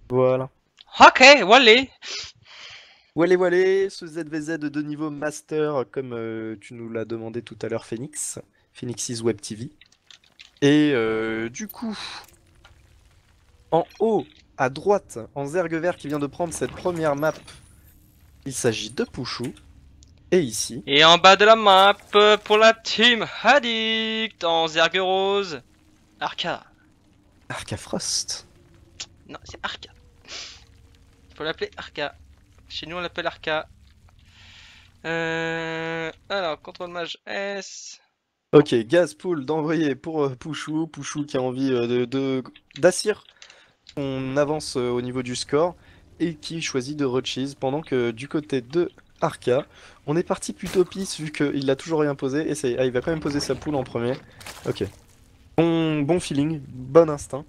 Voilà. Ok, voilà. Voilà, ce ZVZ de niveau master, comme tu nous l'as demandé tout à l'heure, Phoenix. Phoenix's Web TV. Et du coup, en haut, à droite, en zergue vert qui vient de prendre cette première map, il s'agit de Pouchou. Et ici, Et en bas de la map, pour la team Addict, en zergue rose, Arca. Arca Frost. Non, c'est Arca. Faut l'appeler Arca. Chez nous, on l'appelle Arca. Alors, contrôle mage S. Ok, gaz pool d'envoyer pour Pouchou. Pouchou qui a envie d'assir son avance au niveau du score et qui choisit de recheese pendant que du côté de Arca, on est parti plutôt pisse vu qu'il l'a toujours rien posé et il va quand même poser sa poule en premier. Ok. Bon feeling, bon instinct.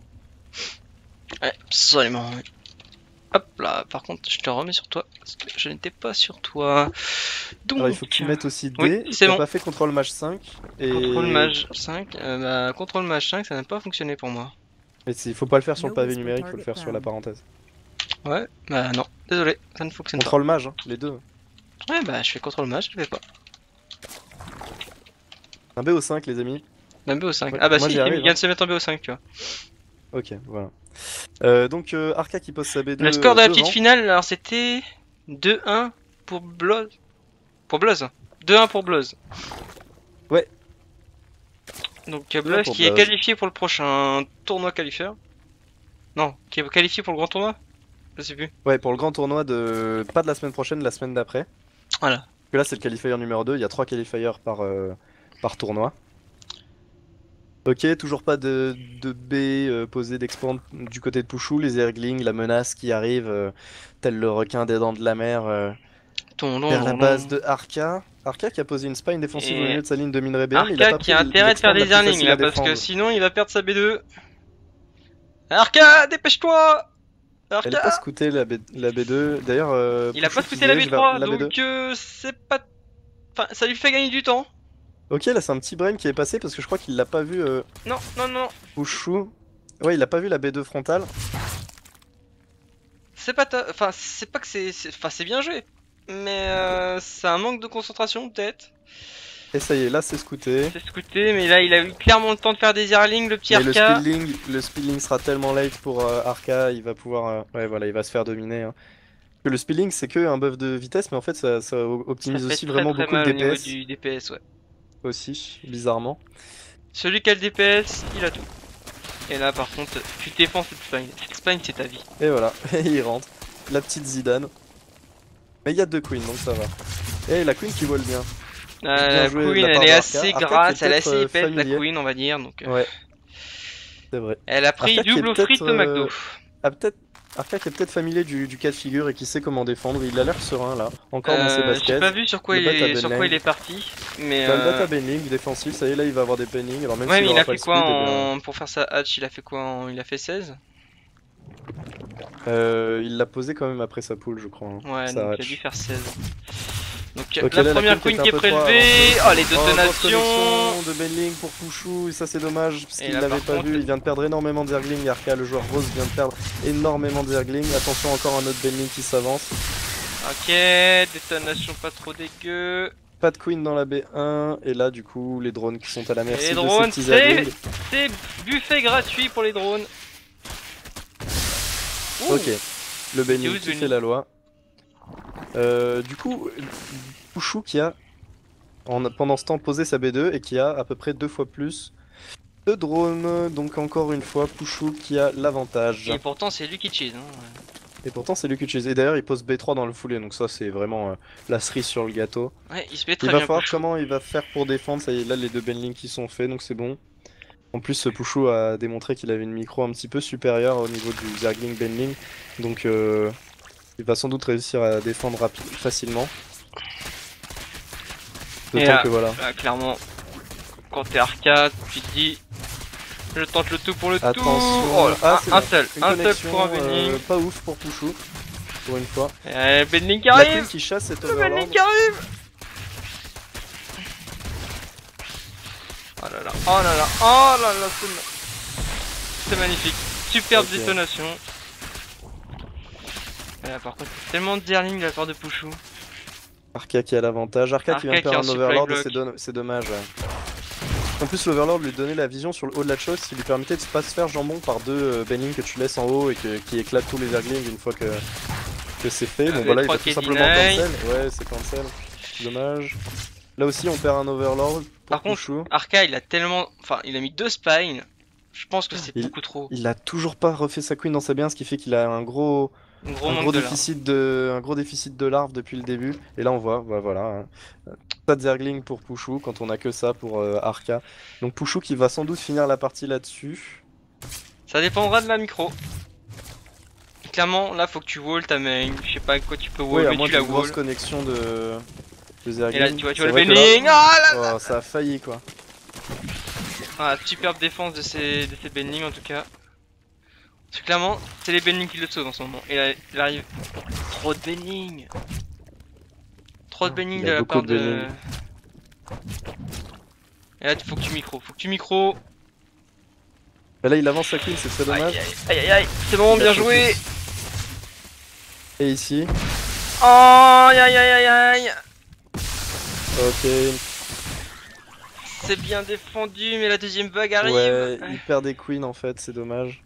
Ouais, absolument. Hop là, par contre, je te remets sur toi parce que je n'étais pas sur toi. Donc, Alors il faut que tu mettes aussi oui, D. c'est T'as bon. pas fait contrôle mage 5 et Contrôle mage 5. Contrôle mage 5, ça n'a pas fonctionné pour moi. il faut pas le faire sur le pavé numérique, faut le faire sur la parenthèse. Ouais, bah non, désolé, ça ne fonctionne pas. Contrôle mage, hein, les deux. Ouais, bah je fais contrôle mage, je le fais pas. Un BO5 les amis. Même BO5. Ouais, Ah bah moi si, j'y il arrive. vient de se mettre en BO5, tu vois. Ok, voilà. Donc Arca qui pose sa B2 Le score de la petite devant. finale, alors c'était 2-1 pour Blood. Pour Bluzz. 2-1 pour Bluzz. Ouais. Donc 2-1 Bluzz pour qui est Bluzz. qualifié pour le prochain tournoi qualifieur. Non, qui est qualifié pour le grand tournoi. Je sais plus. Ouais, pour le grand tournoi de... Pas de la semaine prochaine, la semaine d'après. Voilà. Parce que là, c'est le qualifier numéro 2. Il y a 3 qualifiers par tournoi. Ok, toujours pas de B posé d'expand du côté de Pouchou. Les Erglings, la menace qui arrive, tel le requin des dents de la mer, vers la base de Arca. Arca qui a posé une spine défensive au Et milieu de sa ligne de minerai B1, mais il a Arca pas qui pris a intérêt de faire l'expand la des plus earnings facile à là, parce que défendre. sinon il va perdre sa B2. Arca, dépêche-toi! Elle est pas Arca! scoutée la B2. D'ailleurs, Il a pas Pouchou qui se scouté la dirige vers B3, la B2. donc c'est pas... Enfin, ça lui fait gagner du temps. Ok, là c'est un petit brain qui est passé parce que je crois qu'il l'a pas vu Non, non, non. Pouchou. Ouais, il a pas vu la B2 frontale. C'est pas Enfin, c'est pas que Enfin, c'est bien joué. Mais c'est un manque de concentration, peut-être. Et ça y est, là c'est scouté. C'est scouté, mais là, il a eu clairement le temps de faire des airlings, le petit Mais Arca. le speedling sera tellement late pour Arca, il va pouvoir, ouais voilà, il va se faire dominer, hein. Que le speedling c'est que un buff de vitesse, mais en fait ça Ça optimise fait aussi très vraiment très beaucoup le mal au niveau DPS du DPS, ouais. aussi, bizarrement. Celui qui a le DPS, il a tout. Et là, par contre, tu défends cette spine. Cette spine, c'est ta vie. Et voilà, et il rentre. La petite Zidane. Mais il y a deux queens, donc ça va. Et la queen qui vole bien. Bien La joué de queen, la part elle est de assez Arca. Arca qui est grasse, elle est peut-être assez épaisse, la familier. queen, on va dire. Donc, Ouais, c'est vrai. elle a pris Arca qui est double au peut-être frites de McDo. a peut-être Arca qui est peut-être familier du cas de figure et qui sait comment défendre. Il a l'air serein là, encore dans ses J'ai pas baskets. vu sur quoi, Le bat à sur quoi il Benling. est parti. Mais Bah, le bat à Benling défensif, ça y est, là il va avoir des pennings. Alors même ouais, s'il mais il aura a pas fait le quoi speed, eh bien, pour faire sa hatch? Il a fait quoi Il a fait 16. il l'a posé quand même après sa poule, je crois, hein, Ouais, sa donc il a dû hatch. faire 16. Donc Ok, la là, première queen queen qui est un peu trop prélevée. avancée. Oh, les Oh, grosse détonations. connexion de Benling pour Pouchou, et ça c'est dommage, parce Et qu'il là, l'avait par pas contre, vu. Il vient de perdre énormément de Zergling. Arca, le joueur rose, vient de perdre énormément de Zergling. Attention, encore un autre Benling qui s'avance. ok, détonation pas trop dégueu. Pas de queen dans la B1, et là du coup les drones qui sont à la Et merci les de ces drones, petits Zerglings. c'est buffet gratuit pour les drones. Ouh. Ok, le Benning où, qui Benny fait la loi. Du coup, Pouchou qui a pendant ce temps posé sa B2 et qui a à peu près 2 fois plus de drones. Donc encore une fois, Pouchou qui a l'avantage. Et pourtant, c'est lui qui cheese. Hein. Et pourtant c'est lui qui utilise. Et d'ailleurs il pose B3 dans le foulé, donc ça c'est vraiment la cerise sur le gâteau. Ouais, il se met Il très va bien, voir Pouchou. comment il va faire pour défendre. Ça y est, là les deux Benling qui sont faits, donc c'est bon. En plus, ce Pouchou a démontré qu'il avait une micro un petit peu supérieure au niveau du Zergling Benling. Donc il va sans doute réussir à défendre facilement. Et D'autant que voilà. là, clairement, quand t'es arcade, tu te dis, je tente le tout pour le Attention. tout. Oh là, c'est un bon. seul, Une un seul connexion, pour un Benning. pas ouf pour Pouchou, pour une fois. Et Benning qui La arrive. queen qui chasse cet Le Overlord. Benning qui arrive. Oh là là, oh là là, oh là là, c'est magnifique. Superbe Ok. détonation. Par contre, tellement de Zerling de la part de Pouchou. Arca qui a l'avantage. Arca qui vient de Arca qui perdre est un en overlord et supply block. c'est dommage. Ouais. En plus, l'overlord lui donnait la vision sur le haut de la chose, qui lui permettait de pas se faire jambon par deux Benning que tu laisses en haut et qui éclatent tous les Zerglings une fois que c'est fait. Donc voilà, il va tout simplement cancel. Ouais, c'est cancel. Dommage. Là aussi, on perd un overlord. Par contre, Arca il a tellement. Enfin, il a mis 2 spines. Je pense que c'est beaucoup trop. Il a toujours pas refait sa queen dans sa bien, ce qui fait qu'il a un gros déficit de larves depuis le début. Et là, on voit, bah, voilà. Pas de Zergling pour Pouchou quand on a que ça pour Arca. Donc Pouchou qui va sans doute finir la partie là-dessus. Ça dépendra de la micro. Clairement, là faut que tu wall ta main. Je sais pas quoi tu peux wall, Oui, à mais moins tu la d'une grosse wall. connexion de Zergling. Et là, tu vois le Benning. Oh, ça a failli quoi. Ah, superbe défense de ces Benning en tout cas. Parce que clairement, c'est les Benning qui le sauvent en ce moment. Et là, il arrive. Trop de Benning. Trop de Benning de la part de. Et là, faut que tu micro. Et là, il avance sa queen, c'est très dommage. Aïe, c'est bon, bien joué. Et ici. Oh, aïe. Ok. C'est bien défendu, mais la deuxième vague arrive. Ouais, il perd des queens en fait, c'est dommage.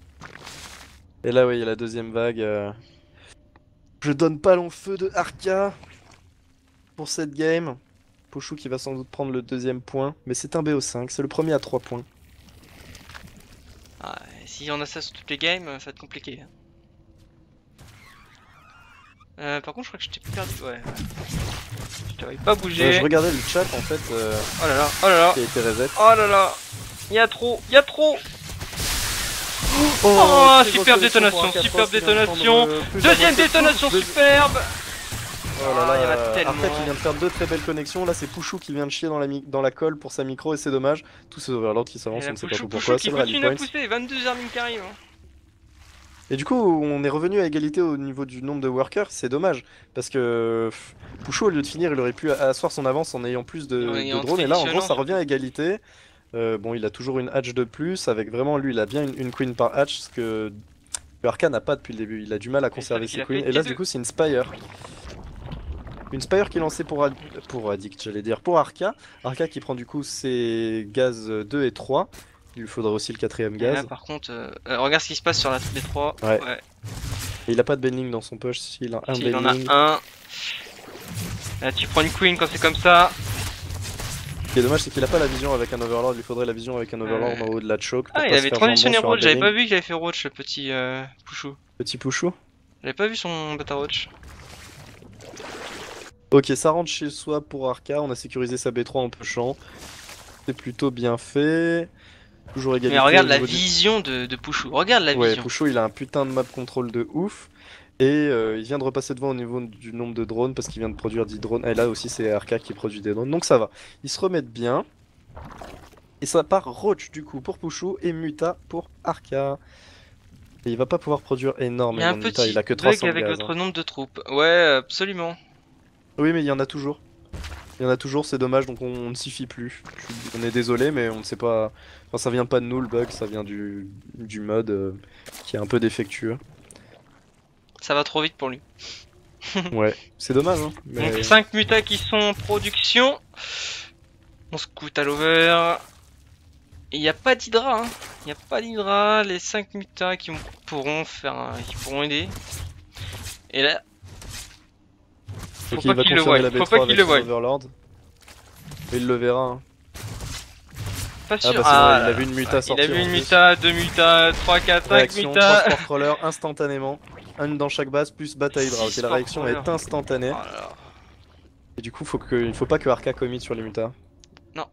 Et là, oui, il y a la deuxième vague. Je donne pas long feu de Arca pour cette game. Pouchou qui va sans doute prendre le deuxième point, mais c'est un BO5, c'est le premier à 3 points. Ah, si on a ça sur toutes les games, ça va être compliqué. Par contre, je crois que je t'ai perdu. Ouais. Je t'avais pas bougé. Je regardais le chat en fait. Oh là là. Qui a été reset. Oh là là. Il y a trop. Oh, superbe détonation. Deuxième détonation superbe. Oh là là, il y en a tellement. Arca qui vient de faire 2 très belles connexions. Là, c'est Pouchou qui vient de chier dans la colle pour sa micro et c'est dommage. Tous ces overlords qui s'avancent, on ne sait pas trop pourquoi. C'est le rally point. 22 Zerling qui arrive. Et du coup, on est revenu à égalité au niveau du nombre de workers, c'est dommage. Parce que Pouchou, au lieu de finir, il aurait pu asseoir son avance en ayant plus de drones. Et là, en gros, ça revient à égalité. Bon, il a toujours une hatch de plus. Avec vraiment, lui, il a bien une queen par hatch. Ce que Arca n'a pas depuis le début. Il a du mal à conserver ses queens. Et là, du coup, c'est une Spire. Une Spire qui est lancée pour Addict, j'allais dire, pour Arca. Arca qui prend du coup ses gaz 2 et 3. Il lui faudra aussi le 4ème gaz. Là, par contre, regarde ce qui se passe sur la B3. Ouais. Et il a pas de Benning dans son push, s'il a un Benning. Il en a un. Là, tu prends une queen quand c'est comme ça. Ce qui est dommage, c'est qu'il a pas la vision avec un overlord. Il lui faudrait la vision avec un overlord en haut de la choke. Ah, il avait transitionné roach. J'avais pas vu qu'il avait fait roach, le petit Pouchou. Petit Pouchou. J'avais pas vu son bata roach. Ok, ça rentre chez soi pour Arca. On a sécurisé sa B3 en pushant. C'est plutôt bien fait. Toujours égalité. Mais regarde la vision de Pouchou. Regarde la vision. Ouais, Pouchou, il a un putain de map control de ouf. Et il vient de repasser devant au niveau du nombre de drones parce qu'il vient de produire 10 drones. Et là aussi, c'est Arca qui produit des drones. Donc ça va. Ils se remettent bien. Et ça part Roach du coup pour Pouchou et Muta pour Arca. Et il va pas pouvoir produire énormément de Muta. Il a que 300 avec gaz, votre nombre de troupes. Ouais, absolument. Oui, mais il y en a toujours. Il y en a toujours, c'est dommage, donc on ne s'y fie plus. On est désolé, mais on ne sait pas. Enfin, ça vient pas de nous le bug, ça vient du mode qui est un peu défectueux. Ça va trop vite pour lui. Ouais, c'est dommage. Hein, mais... Donc 5 mutas qui sont en production. On scout à l'over. Et il n'y a pas d'Hydra. Hein. Il n'y a pas d'Hydra. Les 5 mutas qui pourront aider. Et là. Faut pas qu'il le voie. Faut pas qu'il le voie. Il le verra. Hein. Pas sûr. Ah bah il a vu une muta sortir. Il a vu une muta, 2 mutas, 3, 4, 5 mutas. 3 crawlers instantanément. Un dans chaque base plus bataille Hydra. Ok, la réaction est instantanée. Oh. Et du coup, il faut pas que Arca commit sur les mutas. Non.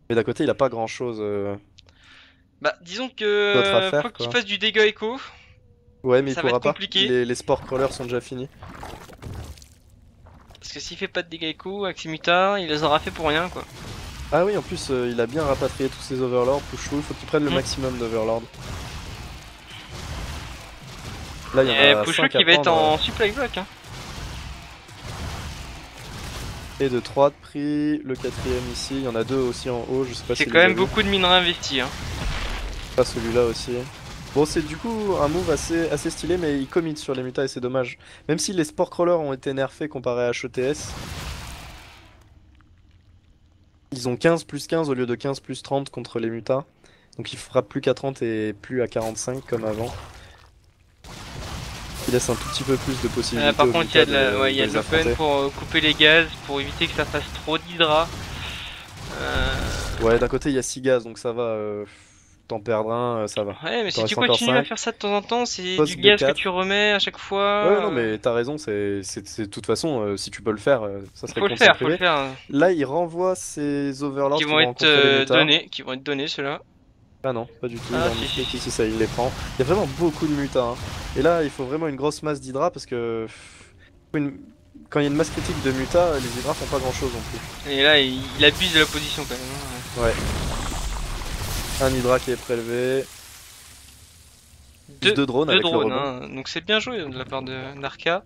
Mais d'un côté, il a pas grand chose. Bah, disons que. Faut qu'il fasse du dégât écho. Ouais, mais il pourra pas. Compliqué. Les sport crawlers sont déjà finis. Parce que s'il fait pas de dégâts écho avec ses mutas, il les aura fait pour rien quoi. Ah oui, en plus, il a bien rapatrié tous ses overlords. Pouchou, il faut qu'il prenne le maximum d'overlords. Là, il y en a Pouchou qui va être en supply block. Hein. Et de 3 de prix, le 4ème ici, il y en a 2 aussi en haut, je sais pas si. C'est quand même beaucoup de minerais investis. Hein. Pas celui-là aussi. Bon, c'est du coup un move assez stylé, mais il commit sur les mutas et c'est dommage. Même si les sport crawlers ont été nerfés comparé à HETS, ils ont 15 plus 15 au lieu de 15 plus 30 contre les mutas. Donc ils frappent plus qu'à 30 et plus à 45 comme avant. Il laisse un tout petit peu plus de possibilités Par aux contre, il y a mutas ouais, il y de a de les l'open affronter. pour couper les gaz, pour éviter que ça fasse trop d'hydra. Ouais, d'un côté il y a 6 gaz, donc ça va. T'en perdre un, ça va. Ouais, mais Il t'en si tu reste encore continues à 5. faire ça de temps en temps, c'est du Post gaz que B4. tu remets à chaque fois. Ouais, non, mais t'as raison, c'est de toute façon, si tu peux le faire, ça serait con de s'en Faut le priver. faire. Hein. Là, il renvoie ses overlords qui vont rencontrer les mutas. Qui vont être donnés ceux-là. Ah non, pas du tout, il Ah a si indiqué que si. si ça, il les prend. Il y a vraiment beaucoup de mutas, hein. Et là, il faut vraiment une grosse masse d'hydra parce que quand il y a une masse critique de mutas, les hydras font pas grand-chose non plus. Et là, il abuse de la position quand même. Hein. Ouais. Un hydra qui est prélevé. Plus deux drones avec le rebond. Hein. Donc c'est bien joué de la part d'Arca.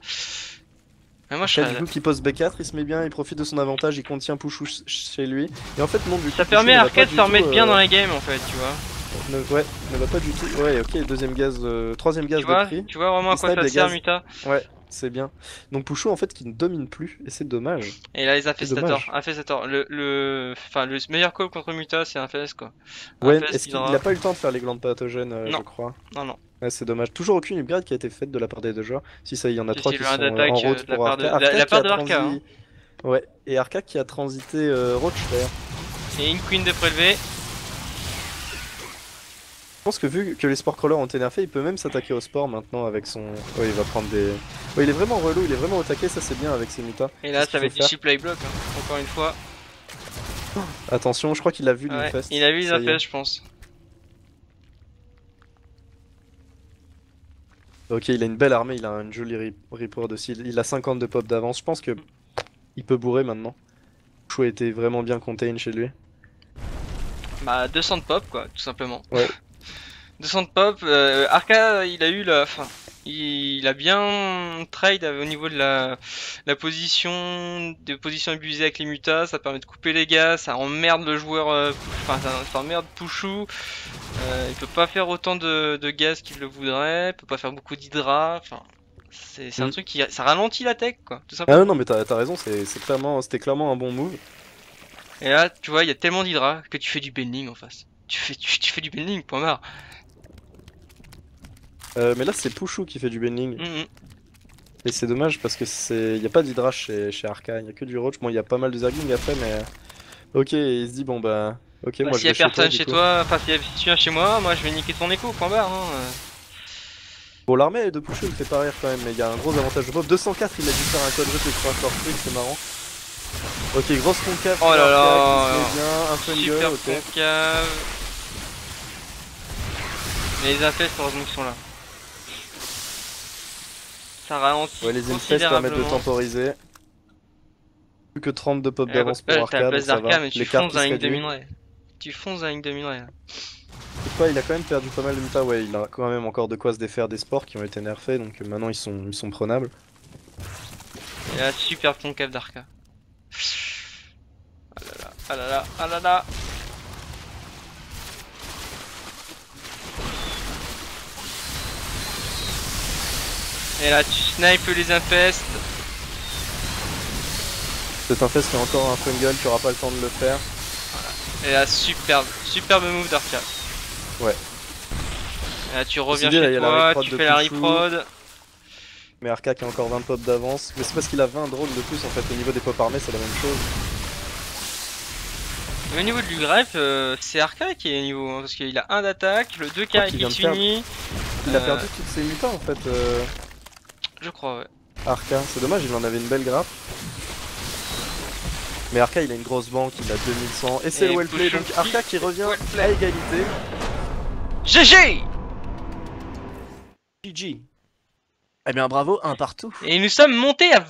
Mais moi, Après, du coup, qui pose B4, il se met bien, il profite de son avantage, il contient Pushu chez lui. Et en fait, non, du coup, ça Pushu permet ne à va Arca pas de du se remettre tout, bien dans la game en fait, tu vois. Ouais, ne va pas du tout. Ouais, ok, deuxième gaz, troisième gaz de prix. Tu vois vraiment à Il quoi snipe ça des sert, gaz. Muta. Ouais, c'est bien. Donc Pushu, en fait, qui ne domine plus, et c'est dommage. Et là, les C'est dommage. Infestators. Le meilleur call contre Muta, c'est Infest quoi. Ouais, Infest, est-ce qu'il a pas eu le temps de faire les glandes pathogènes, je Non, crois. non. Ouais, c'est dommage. Toujours aucune upgrade qui a été faite de la part des deux joueurs. Si ça, il y en a trois C'est qui le 1 sont en d'attaque route de la pour part de Arca. Arca la qui part a de Arca. Hein. Ouais, et Arca qui a transité Roach d'ailleurs. Et une queen de prélevé. Je pense que vu que les sport crawlers ont été nerfés, il peut même s'attaquer au sport maintenant avec son... Ouais, il va prendre des... Ouais, il est vraiment relou, il est vraiment au taquet, ça c'est bien avec ses mutas. Et là, ça va être du supply block, hein, encore une fois. Attention, je crois qu'il a vu Ouais, l'Infest. il a vu les Ça y est. Infest, je pense. Ok, il a une belle armée, il a une jolie report aussi. Il a 50 de pop d'avance. Je pense que il peut bourrer maintenant. Chou a été vraiment bien contain chez lui. Bah, 200 de pop, quoi, tout simplement. Ouais. 200 de pop. Arca, il a eu la. Enfin, il a bien trade au niveau de la position, des positions abusées avec les mutas. Ça permet de couper les gars, ça emmerde le joueur. Enfin, ça emmerde Pushu. Il peut pas faire autant de gaz qu'il le voudrait. Il peut pas faire beaucoup d'hydra. Enfin. C'est un truc qui ça ralentit la tech quoi, tout simplement. Ah non mais t'as raison, c'était clairement un bon move. Et là, tu vois, il y a tellement d'hydra que tu fais du bending en face. Tu fais du bending, point barre. Mais là c'est Pushu qui fait du bending. Et c'est dommage parce que y a pas d'hydra chez Arca, il y a que du roach. Bon, il y a pas mal de zergling après mais ok, il se dit bon bah ok, moi je S'il y a vais chez toi, personne du chez coup. toi, enfin si tu viens chez moi je vais niquer ton écho, point barre. Hein. Bon, l'armée de Pushu il fait pas rire quand même, mais il y a un gros avantage de pop. 204, il a dû faire un quadruple et 3 short click, c'est marrant. Ok, grosse concave. Oh là Arca, là, qui se met bien, un fungal, super ok. concave. Mais les infestes, heureusement qu'ils sont là. Ça ralentit. Ouais, les infestes permettent de temporiser. Plus que 30 de pop d'avance pour Arca, donc ça va. Mais tu Les cartes fonces qui dans se la ligne de réduisent. minerai. Tu fonces dans la ligne de minerai là. Quoi, il a quand même perdu pas mal de mutas, ouais, il a quand même encore de quoi se défaire des sports qui ont été nerfés, donc maintenant ils sont prenables. Et là, super concave d'Arca. Ah là là, ah là là, ah là là. Et là, tu snipes les infestes. C'est un fest qui a encore un fungal, tu auras pas le temps de le faire. Et là, superbe move d'Arca. Ouais. Et là, tu reviens Là, chez toi, tu fais la reprod. Mais Arca qui a encore 20 pop d'avance. Mais c'est parce qu'il a 20 drones de plus en fait. Au niveau des pop armés, c'est la même chose. Mais au niveau du greffe, c'est Arca qui est au niveau. Hein, parce qu'il a 1 d'attaque, le 2 carré qui finit. Il a perdu toutes ses mutas en fait. Je crois, ouais. Arca, c'est dommage, il en avait une belle grappe. Mais Arca, il a une grosse banque, il a 2100. Et c'est le well play, donc Arca qui revient à égalité. GG! GG. Eh bien bravo, un partout. Et nous sommes montés à 20.